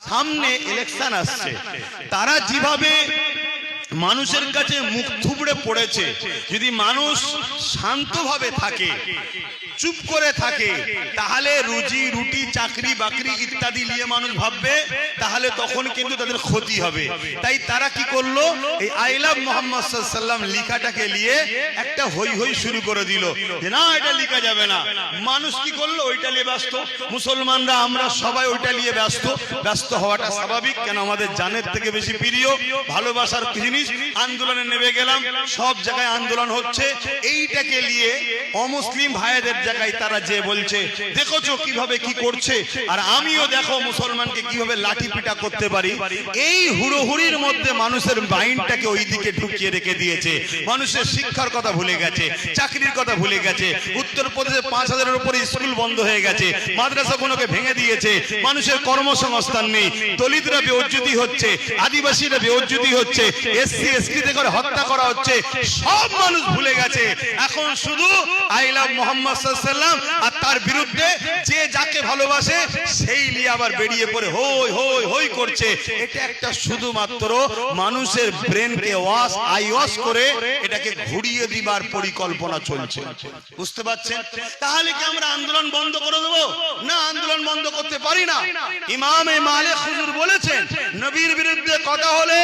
সামনে ইলেকশন আসছে, তারা যেভাবে মানুষের কাছে মুখ থুবড়ে পড়েছে, যদি মানুষ শান্তভাবে থাকে, চুপ করে থাকে, তাহলে রুজি রুটি চাকরি বাকরি ইত্যাদি নিয়ে মানুষ ভাববে, তাহলে তখন কিন্তু তাদের ক্ষতি হবে। তাই তারা কি করলো, এই আই লাভ মোহাম্মদ সাল্লাল্লাহু আলাইহি ওয়াসাল্লাম লিখাটাকে নিয়ে একটা হই হই শুরু করে দিল যে না এটা লিখা যাবে না। মানুষ কি করলো, ওইটা নিয়ে ব্যস্ত। মুসলমানরা আমরা সবাই ওইটা নিয়ে ব্যস্ত হওয়াটা স্বাভাবিক, কেন আমাদের জানের থেকে বেশি প্রিয়, ভালোবাসার জিনিস। আন্দোলনে নেমে গেলাম, সব জায়গায় আন্দোলন হচ্ছে, এইটাকে নিয়ে অমুসলিম ভাইদের জায়গায় তারা যে বলছে দেখোছো কিভাবে কি করছে, আর আমিও দেখো মুসলমানকে কিভাবে লাঠি পিটা করতে পারি। এই হুড়োহুড়ির মধ্যে মানুষের মাইন্ডটাকে ওই দিকে ঢুকিয়ে রেখে দিয়েছে। মানুষের শিক্ষার কথা ভুলে গেছে, চাকরির কথা ভুলে গেছে। উত্তরপ্রদেশে 5000-এর উপরে স্কুল বন্ধ হয়ে গেছে, মাদ্রাসাগুলোকে ভেঙে দিয়েছে, মানুষের কর্মসংস্থান নেই, দলিতরা বেউজ্জতি হচ্ছে, আদিবাসীরা বেউজ্জতি হচ্ছে, এসসি এসটি তে করে হত্যা করা হচ্ছে। সব মানুষ ভুলে গেছে, এখন শুধু আই লাভ মোহাম্মদ সাল্লাল্লাহু আলাইহি ওয়াসাল্লাম আর তার বিরুদ্ধে যে যাকে ভালোবাসে সেই নিয়ে আবার বেরিয়ে পড়ে হই হই হই করছে। এটা একটা শুধুমাত্র মানুষের ব্রেনকে ওয়াশ করে এটাকে ঘুরিয়ে দিবার পরিকল্পনা চলছে, বুঝতে পারছেন? তাহলে কি আমরা আন্দোলন বন্ধ করে দেব? না, আন্দোলন বন্ধ করতে পারি না। ইমামে মালিক হুজুর বলেছেন, নবীর বিরুদ্ধে কথা হলে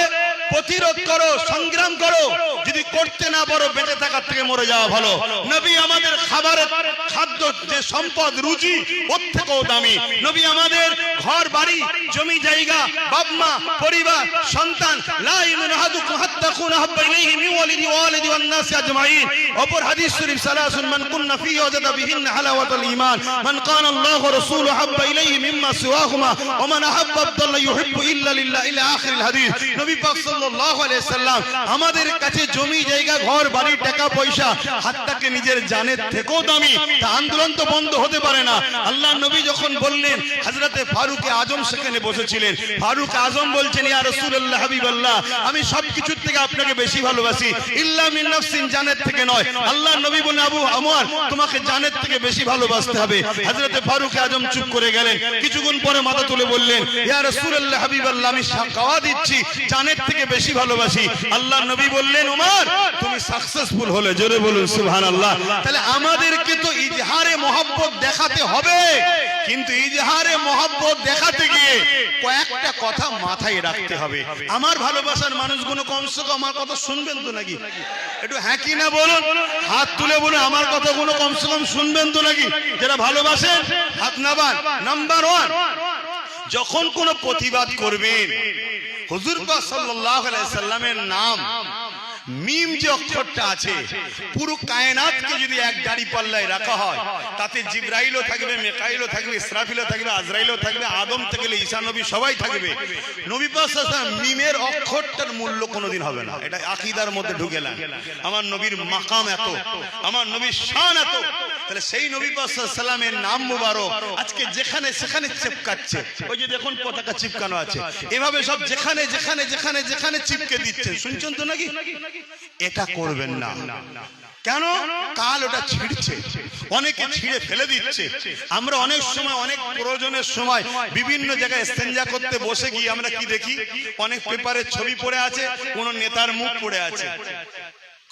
প্রতিরোধ করো, সংগ্রাম করো, যদি করতে না পারো বেঁচে থাকার থেকে মরে যাওয়া ভালো। নবী আমাদের খাবারের খাদ্য যে সম্পদ রুচি ওর থেকেও দামি। নবী আমাদের ঘর বাড়ি জমি জায়গা বাপ মা পরিবার সন্তান লা ইউমিনু আহাদুকুম হাত্তা কুনা হাব্বা ইলাইহি মিন ওয়ালিদি ওয়ালিদি ওয়ান নাস আজমাইন। অপর হাদিস শরীফ সালাসুন মান কুননা ফি ওয়াজাদা বিহিন হালাওয়াতুল ঈমান মান কানা আল্লাহু ওয়া রাসূলুহু হাব্বা ইলাইহি মিম্মা সিওয়াহুমা ওয়া মান আহাব্বা আবদাল্লাহ ইউহিব্বু ইল্লা লিল্লাহ ইলা আখিরিল হাদিস। নবী পাক সাল্লাল্লাহু আলাইহি সাল্লাম আমাদের কাছে জমি জায়গা ঘর বাড়ি টাকা পয়সা হাত্তাকে নিজের জানের থেকেও দামি। তা আন্দোলন তো বন্ধ হতে পারে না। আল্লাহ নবী যখন বললেন, হযরতে ফারুক আজম সেখানে বসেছিলেন, ফারুক আজম বলছেন ইয়া রাসূলুল্লাহ হাবিবাল্লাহ, আমি সবকিছুর থেকে আপনাকে বেশি ভালোবাসি, ইল্লা মিন নাফসিন, জানের থেকে নয়। আল্লাহ নবী বলেন আবু আমর তোমাকে জানের থেকে বেশি ভালোবাসতে হবে। হযরতে ফারুক আজম চুপ করে গেলেন, কিছুক্ষণ পরে মাথা তুলে বললেন ইয়া রাসূলুল্লাহ হাবিবাল্লাহ, আমি সাক্ষ্য দিচ্ছি জানের থেকে বেশি ভালোবাসি। আল্লাহ নবী বললেন ওমর তুমি সাকসেসফুল হলে, জোরে বলুন সুবহানাল্লাহ। তাহলে আমাদেরকে তো ইজহারে মহব্বত দেখাতে হবে, কিন্তু ইজহারে মহব্বত দেখাতে গিয়ে কয়েকটা কথা মাথায় রাখতে হবে। আমার ভালোবাসার মানুষগুলো কমসে কম আমার কথা শুনবেন তো নাকি? একটু হ্যাঁ কি না বলুন, হাত তুলে বলুন আমার কথাগুলো কমসে কম শুনবেন তো নাকি? যারা ভালোবাসেন হাত নামান। নাম্বার 1, যখন কোনো প্রতিবাদ করবেন, হুজুর পাক সাল্লাল্লাহু আলাইহি সাল্লামের নাম মিম যে অক্ষরটা আছে, পুরো কায়নাতকে যদি এক দাড়ি পাল্লায় রাখা হয়, তাতে জিবরাইলও থাকবে, মিকাইলও থাকবে, ইসরাফিলও থাকবে, আজরাইলও থাকবে, আদম থেকে ঈসা নবী সবাই থাকবে। নবী পাক সাল্লাল্লাহু আলাইহি ওয়াসাল্লাম মিমের অক্ষরটার মূল্য কোনোদিন হবে না, এটা আকীদার মধ্যে ঢুকেলাম। আমার নবীর মাকাম এত, আমার নবীর শান এত, তাহলে সেই নবী পাক সাল্লাল্লাহু আলাইহি ওয়াসাল্লামের নাম মুবারক আজকে যেখানে সেখানে চিপকাচ্ছে। ওই যে দেখুন পতাকা চিপকানো আছে, এভাবে সব যেখানে যেখানে যেখানে যেখানে চিপকে দিচ্ছে, শুনছেন তো নাকি? এটা করবেন না। কেন? কাল ওটা ছিঁড়ছে, অনেকে ছিঁড়ে ফেলে দিচ্ছে। আমরা অনেক সময় অনেক প্রয়োজনের সময় বিভিন্ন জায়গায় ইস্তেঞ্জা করতে বসে গিয়ে আমরা কি দেখি, অনেক পেপারে ছবি পড়ে আছে, কোন নেতার মুখ পড়ে আছে।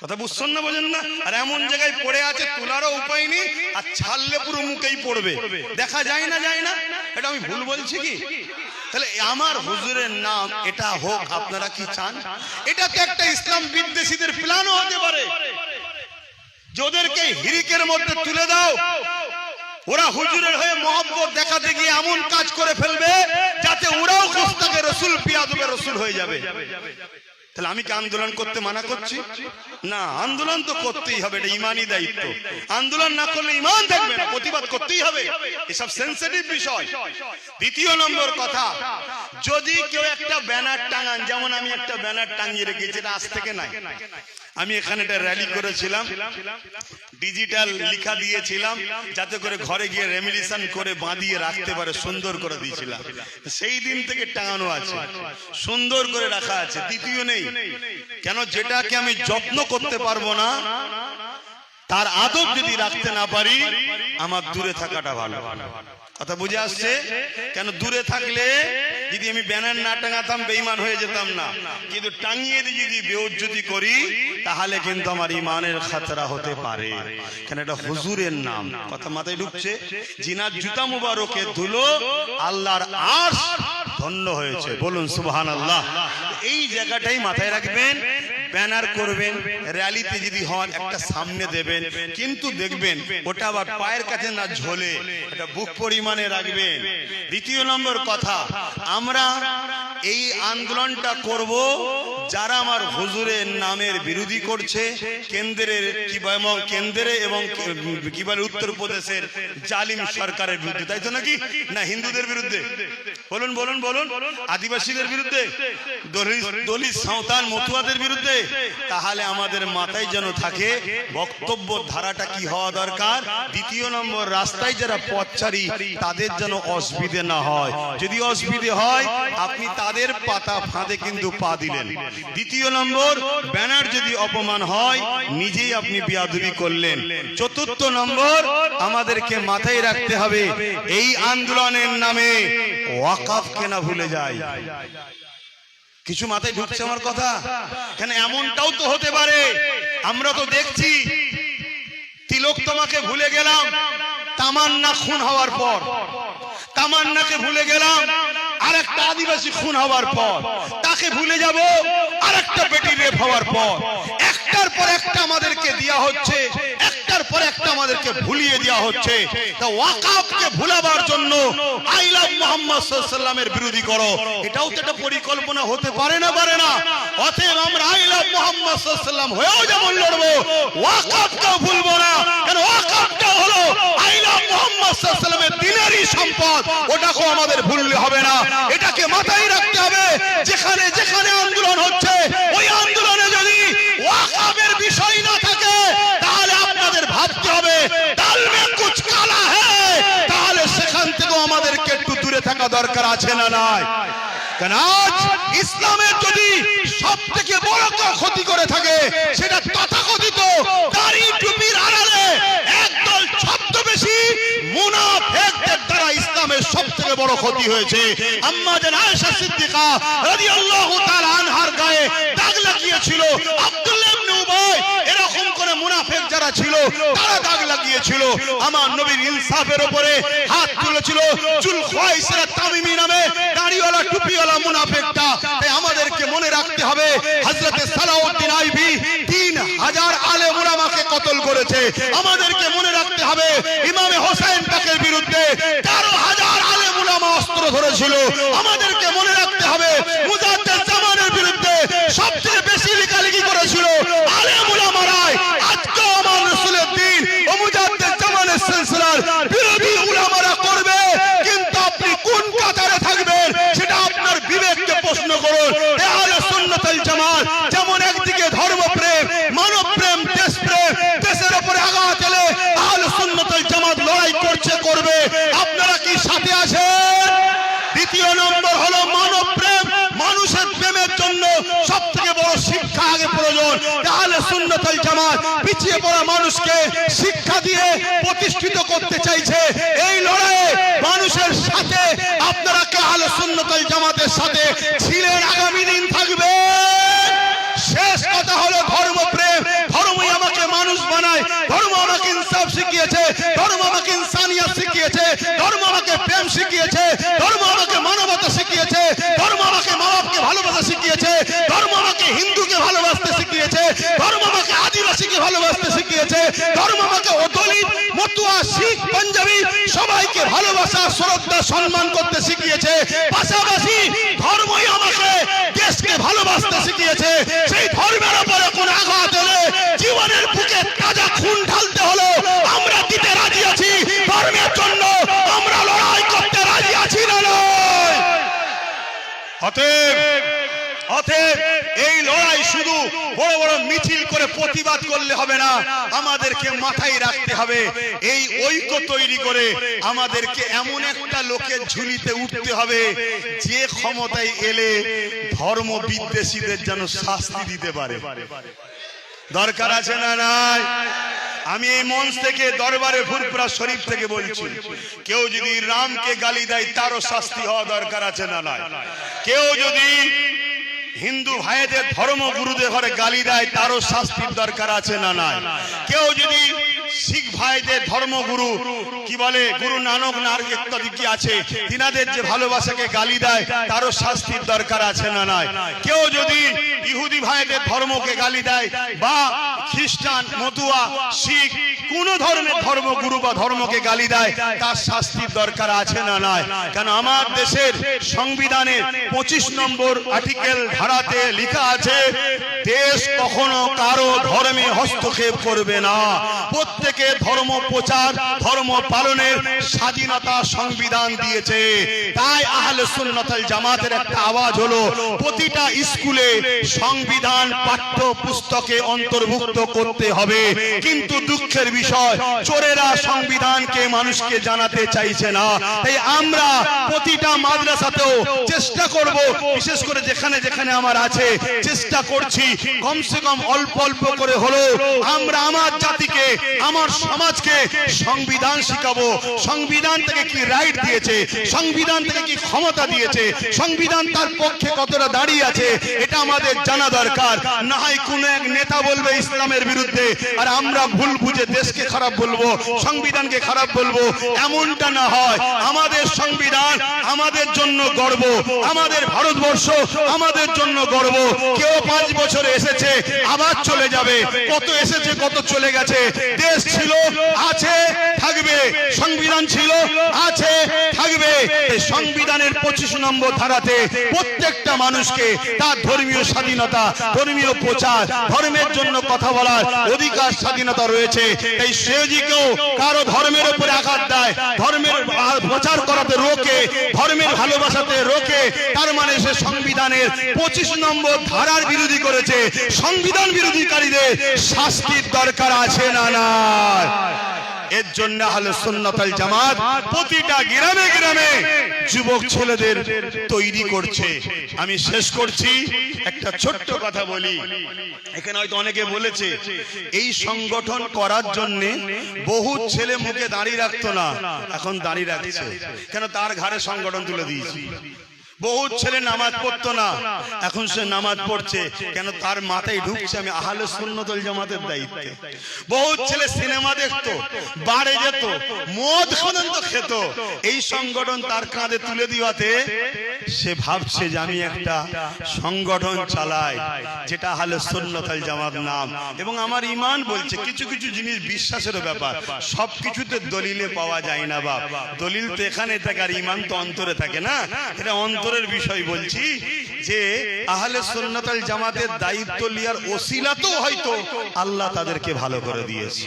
কথা বুঝছেন না, বোঝেন না? আর এমন জায়গায় পড়ে আছে তোলারও উপায় নেই, আর ছাড়লে পুরো মুখেই পড়বে, দেখা যায় না, যায় না। এটা আমি ভুল বলছি কি? তাহলে আমার হুজুরের নাম এটা হোক, আপনারা কি চান? এটাকে একটা ইসলাম বিদ্বেষীদের প্ল্যানও হতে পারে, যাদেরকে হিরিকের মধ্যে তুলে দাও, ওরা হুজুরের হয়ে মহব্বত দেখাতে গিয়ে এমন কাজ করে ফেলবে যাতে ওরাও গোস্তাকে রসুল পিয়াদবে রসুল হয়ে যাবে। তাহলে আমি কি আন্দোলন করতে মানা করছি? না, আন্দোলন তো করতেই হবে, এটা ইমানি দায়িত্ব। আন্দোলন না করলে ইমান থাকবে না, প্রতিবাদ করতেই হবে, এসব সেনসিটিভ বিষয়। দ্বিতীয় নম্বর কথা, যদি কেউ একটা ব্যানার টাঙান, যেমন আমি একটা ব্যানার টাঙিয়ে রেখেছি, এটা আজ থেকে নাই, আমি এখানে একটা র্যালি করেছিলাম, ডিজিটাল লেখা দিয়েছিলাম যাতে করে ঘরে গিয়ে রেমিলিশন করে বাঁধিয়ে রাখতে পারে, সুন্দর করে দিয়েছিলাম। সেই দিন থেকে টাঙানো আছে, সুন্দর করে রাখা আছে, দ্বিতীয় নেই। কেন? যেটাকে আমি যত্ন করতে পারবো না, তার আদব যদি রাখতে না পারি, আমার দূরে থাকাটা ভালো। কথা বুঝে আসছে? কেন? দূরে থাকলে যদি আমি ব্যানার না টাঙাতাম বেঈমান হয়ে যেতাম না, কিন্তু টাঙিয়ে দিয়ে যদি বেইজ্জতি করি তাহলে কিন্তু আমার ইমানের খাতরা হতে পারে। কেন এটা হুজুরের নাম, কথা মাথায় ঢুকছে? জিনার জুতা মুবারকের ধুলো আল্লাহর আরশ ধন্য হয়েছে, বলুন সুবহানাল্লাহ। এই জায়গাটাই মাথায় রাখবেন। ব্যানার করবেন, র্যালিতে যদি হন একটা সামনে দেবেন, কিন্তু দেখবেন ওটা আবার পায়ের কাছে না ঝোলে, এটা বুক পরিমাণে রাখবেন। দ্বিতীয় নম্বর কথা, আমরা এই আন্দোলনটা করব যারা আমার হুজুরের নামের বিরোধী করছে, কেন্দ্রের কেন্দ্রে এবং কি বলে উত্তরপ্রদেশের জালিম সরকারের বিরুদ্ধে, তাই তো নাকি? না হিন্দুদের বিরুদ্ধে? বলুন বলুন বলুন। আদিবাসীদের বিরুদ্ধে, দলিত সাঁওতাল মতুয়াদের বিরুদ্ধে। তাহলে আমাদের মাথায় যেন থাকে বক্তব্য ধারাটা কি হওয়া দরকার। দ্বিতীয় নম্বর, রাস্তায় যারা পথচারী তাদের যেন অসুবিধে না হয়। যদি অসুবিধে হয় আপনি তাদের পাতা ফাঁদে কিন্তু পা দিলেন। দ্বিতীয় নম্বর, ব্যানার যদি অপমান হয় নিজেই আপনি বেয়াদবি করলেন। চতুর্থ নম্বর, আমাদেরকে মাথায় রাখতে হবে এই আন্দোলনের নামে ওয়াকফকে না ভুলে যায়। কিছু মাথায় ঢুকছে আমার কথা? কেন এমনটাও তো হতে পারে, আমরা তো দেখছি তিলোত্তমাকে ভুলে গেলাম তামান্না খুন হওয়ার পর, তামান্নাকে ভুলে গেলাম আর একটা আদিবাসী খুন হওয়ার পর, তাকে ভুলে যাব আর একটা বেটি রেপ হওয়ার পর। একটার পর একটা আমাদেরকে দেয়া হচ্ছে, একটার পর একটা আমাদেরকে ভুলিয়ে দেওয়া হচ্ছে। তা ওয়াকফকে ভুলাবার জন্য আই লাভ মুহাম্মদ সাল্লাল্লাহু আলাইহি ওয়াসাল্লামের বিরোধী করো, এটাও তো একটা পরিকল্পনা হতে পারে না? পারে না? অতএব আমরা আই লাভ মুহাম্মদ সাল্লাল্লাহু আলাইহি ওয়াসাল্লাম হয়েও যেমন লড়বো, ওয়াকফকেও ভুলবো না। কারণ ওয়াকফটা হলো আই লাভ মুহাম্মদ সাল্লাল্লাহু আলাইহি ওয়াসাল্লামের দিনেরই সম্পদ, ওটাকেও আমাদের ভুললে হবে না। এটাকে মাথায় রাখতে হবে। যেখানে যেখানে আন্দোলন হচ্ছে ওই আন্দোলনে যদি ওয়াকফের বিষয় না থাকে তাহলে আপনাদের ভাবতে হবে ডাল মে কুছ কালা হ্যায়, তাহলে সেখান থেকেও আমাদেরকে একটু দূরে থাকা দরকার আছে না নাই? কারণ আজ ইসলামের যদি সব থেকে বড় ক্ষতি করে থাকে সেটা তথাকথিত দাড়ি টুপির আড়ালে একদল ছদ্মবেশী মুনাফিকদের দ্বারা ইসলামের সবথেকে বড় ক্ষতি হয়েছে। আম্মা জান আয়েশা সিদ্দিকা রাদিয়াল্লাহু তাআলা আনহার গায়ে দাগ লাগিয়েছিল আব্দুল্লাহ ইবনে উবাই, এরকম করে মুনাফিক যারা ছিল তারা দাগ লাগিয়েছিল। আমার নবীর ইনসাফের উপরে হাত তুলেছিল জুল খুয়াইসিরা তামিমি নামে দাড়িওয়ালা টুপিওয়ালা মুনাফিকটা। তাই আমাদেরকে মনে রাখতে হবে হযরতে সালাউদ্দিন আইবি 3000 আলেম উলামাকে কতল করেছে। আমাদেরকে মনে রাখতে হবে ইমামে হোসেন পাকের বিরুদ্ধে 13000 আলেম উলামা অস্ত্র ধরেছিল। আমাদেরকে মনে রাখতে হবে মুজাদ্দিদ জামানের বিরুদ্ধে সবচেয়ে বেশি লেখালেখি করেছিল আলেম উলামারাই। আজকে আমার রাসূলের দ্বীন ও মুজাদ্দিদ জামানের সিলসিলার বিরোধী উলামারা করবে, কিন্তু আপনি কোন কাতারে থাকবেন সেটা আপনার বিবেককে প্রশ্ন করুন। আহলে সুন্নাত ওয়াল জামাত যেমন একদিকে ধর্মপ্রেম, মানবপ্রেম, দেশপ্রেম, দেশের উপরে আঘাত এলে আহলে সুন্নাত ওয়াল জামাত লড়াই করছে, করবে। আপনারা কি সাথে আছেন? দ্বিতীয় নম্বর হলো মানবপ্রেম। মানুষের প্রেমের জন্য সবথেকে বড় শিক্ষা আগে প্রয়োজন। আহলে সুন্নাত ওয়াল জামাত পিছিয়ে পড়া মানুষকে শিক্ষা দিয়ে প্রতিষ্ঠিত করতে চাইছে। এই লড়াইয়ে মানুষের সাথে আপনারা কি আহলে সুন্নাত ওয়াল জামাতের সাথে ছিলেন? আগামী দিন থাকবে। শেষ কথা হলো ধর্মপ্রেম। ধর্মই আমাকে মানুষ বানায়, ধর্ম আমাকে ইনসাফ শিখিয়েছে, ধর্ম আমাকে ইনসানিয়ত শিখিয়েছে, ধর্ম আমাকে প্রেম শিখিয়েছে, ধর্ম আমাকে মানবতা শিখিয়েছে, ধর্ম আমাকে মা বাপকে ভালোবাসা শিখিয়েছে, ধর্ম আমাকে হিন্দুকে ভালোবাসতে শিখিয়েছে, ধর্ম আমাকে আদিবাসীকে ভালোবাসতে শিখিয়েছে, ধর্ম আমাকে দলিত মতুয়া শিখ পাঞ্জাবি সবাইকে ভালোবাসা শ্রদ্ধা সম্মান করতে শিখিয়েছে। পাশাপাশি ধর্মই আমাকে দেশকে ভালোবাসতে শিখিয়েছে। সেই ধর্মের উপরে কোন আঘাত এলে জীবনের বুকে তাজা খুন ঢালতে হলো আমরা দিতে রাজি আছি। ধর্মের জন্য আমরা লড়াই করতে রাজি আছি না নয়? অতএব এই লড়াই শুধু বড় বড় মিছিল করে প্রতিবাদ করলে হবে না, আমাদেরকে মাথায় রাখতে হবে এই ঐক্য তৈরি করে আমাদেরকে এমন একটা লোকের ঝুলিতে উঠতে হবে যে ক্ষমতায় এলে ধর্ম বিদ্বেষীদের যেন শাস্তি দিতে পারে। দরকার আছে না নাই? আমি এই মঞ্চ থেকে দরবারে ফুরফুরা শরীফ থেকে বলছি, কেউ যদি রামকে গালি দেয় তারও শাস্তি হওয়া দরকার আছে না নয়? কেউ যদি হিন্দু ভাইদের ধর্মগুরুদের ঘরে গালি দেয় তারও শাস্তির দরকার আছে না নয়? কেউ যদি শিখ ভাইদের ধর্মগুরু কি বলে গুরু নানক ইত্যাদি কি আছে তিনাদের যে ভালোবাসাকে গালি দেয় তারও শাস্তির দরকার আছে না নয়? কেউ যদি ইহুদি ভাইদের ধর্মকে গালি দেয় বা খ্রিস্টান মতুয়া শিখ কোন ধর্মের ধর্মগুরু বা ধর্মকে গালি দেয় তার শাস্তির দরকার আছে না নয়? কেন আমার দেশের সংবিধানের 25 নম্বর আর্টিকেল ধারাতে লেখা আছে, দেশ কখনো কারো ধর্মে হস্তক্ষেপ করবে না, প্রত্যেকে ধর্ম প্রচার ধর্ম পালনের স্বাধীনতা সংবিধান দিয়েছে। তাই আহলে সুন্নাত ওয়াল জামাতের একটা আওয়াজ হলো, প্রতিটা স্কুলে সংবিধান পাঠ্য পুস্তকে অন্তর্ভুক্ত করতে হবে। কিন্তু দুঃখের বিষয়, চোরেরা সংবিধানকে মানুষকে জানাতে চাইছে না। তাই আমরা প্রতিটা মাদ্রাসাতেও চেষ্টা করব, বিশেষ করে যেখানে যেখানে আমার আছে চেষ্টা করছি কমসে কম অল্প অল্প করে হলো আমরা আমার জাতিকে আমার সমাজকে সংবিধান শিখাবো। সংবিধান থেকে কি রাইট দিয়েছে, সংবিধান থেকে কি ক্ষমতা দিয়েছে, সংবিধান তার পক্ষে কতটা দাঁড়িয়ে আছে এটা আমাদের জানা দরকার। না হয় কোন এক নেতা বলবে ইসলামের বিরুদ্ধে আর আমরা ভুল বুঝে দেশকে খারাপ বলবো, সংবিধানকে খারাপ বলবো, এমনটা না হয়। আমাদের সংবিধান আমাদের জন্য গর্ব, আমাদের ভারতবর্ষ আমাদের জন্য গর্ব। কেউ 5 বছরে এসেছে আবার চলে যাবে, কত এসেছে কত চলে গেছে। দেশ ছিল, আছে, থাকবে, সংবিধান ছিল, আছে, থাকবে। এই সংবিধানের 25 নম্বর ধারাতে প্রত্যেকটা মানুষকে তার ধর্মীয় স্বাধীনতা, ধর্মীয় প্রচার, ধর্মের জন্য কথা বলার অধিকার স্বাধীনতা রয়েছে। এই সেজিকেও কারো ধর্মের উপরে আঘাত দেয়, ধর্মের প্রচার করাতে রোকে, ধর্মের ভালোবাসাতে রোকে, তার মানে সে সংবিধানের 25 নম্বর ধারার বিরোধী করেছে। সংবিধান বিরোধীকারীদের শাস্তির দরকার আছে না নাই? এর জন্য আহলে সুন্নাত ওয়াল জামাত প্রতিটা গ্রামে গ্রামে যুবক ছেলেদের তৈরি করছে। আমি শেষ করছি, একটা ছোট্ট কথা বলি। এখানে হয়তো অনেকে বলেছে এই সংগঠন করার জন্য বহু ছেলে মুখে দাঁড়িয়ে রাখতো না, এখন দাঁড়িয়ে রাখছে। কেন? তার ঘাড়ে সংগঠন তুলে দিয়েছি। বহু ছেলে নামাজ পড়তো না, এখন সে নামাজ পড়ছে। কেন? তার মাথায় ঢুকছে আমি আহলে সুন্নাত ওয়াল জামাতের দায়িত্বে। বহু ছেলে সিনেমা দেখতো, বারে যেত, মদ পর্যন্ত খেত, এই সংগঠন তার কাঁধে তুলে দিওয়াতে সে ভাবছে যে আমি একটা সংগঠন চালাই যেটা আহলে সুন্নাত ওয়াল জামাত নাম। এবং আমার ঈমান বলছে কিছু কিছু জিনিস বিশ্বাসের ব্যাপার, সবকিছুতে দলিলে পাওয়া যায় না বাপ। দলিল তো এখানে থাকে আর ঈমান তো অন্তরে থাকে না। এটা অন্তরের বিষয় বলছি যে আহলে সুন্নাত ওয়াল জামাতের দায়িত্ব লিয়ার ওসিলাতেও হয়তো আল্লাহ তাদেরকে ভালো করে দিয়েছে।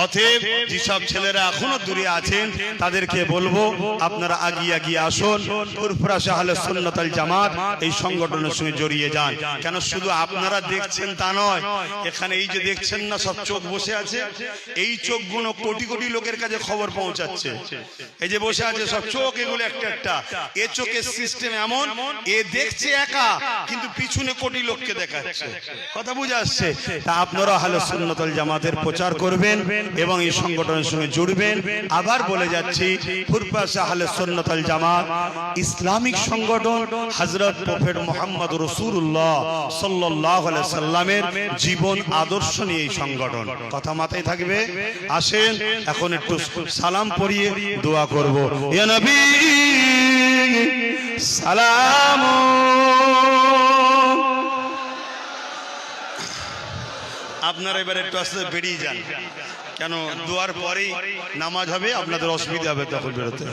অতএব যেসব ছেলেরা এখনো দূরে আছেন তাদেরকে বলবো আপনারা আগিয়ে আগিয়ে আসুন, ফুরফুরা আহলে সুন্নাত ওয়াল জামাত এই সংগঠনের সঙ্গে জড়িয়ে যান। কেন শুধু আপনারা দেখছেন তা নয়, এখানে এই যে দেখছেন না সব চোখ বসে আছে, এই চোখগুলো কোটি কোটি লোকের কাছে খবর পৌঁছাচ্ছে। এই যে বসে আছে সব চোখ, এগুলো একটা একটা, এ চোখের সিস্টেম এমন, এ দেখছে একা কিন্তু পিছনে কোটি লোককে দেখাচ্ছে। কথা বুঝে আসছে? তা আপনারা আহলে সুন্নাত ওয়াল জামাতের প্রচার করবেন এবং এই সংগঠনের সঙ্গে জুড়বেন। আবার বলে যাচ্ছি, ফুরফুরা আহলে সুন্নাত ওয়াল জামাত ইসলামিক সংগঠন, হযরত প্রফেট মুহাম্মদ রাসূলুল্লাহ সাল্লাল্লাহু আলাইহি সাল্লামের জীবন আদর্শ নিয়ে এই সংগঠন। কথা মাথায় থাকবে। আসেন এখন একটু সালাম পড়িয়ে দোয়া করব। ইয়া নবী সালাম। আপনারা এবার একটু আস্তে বেরিয়ে যান, কেন দুয়ার পরেই নামাজ হবে, আপনাদের অসুবিধা হবে তখন বেরোতে।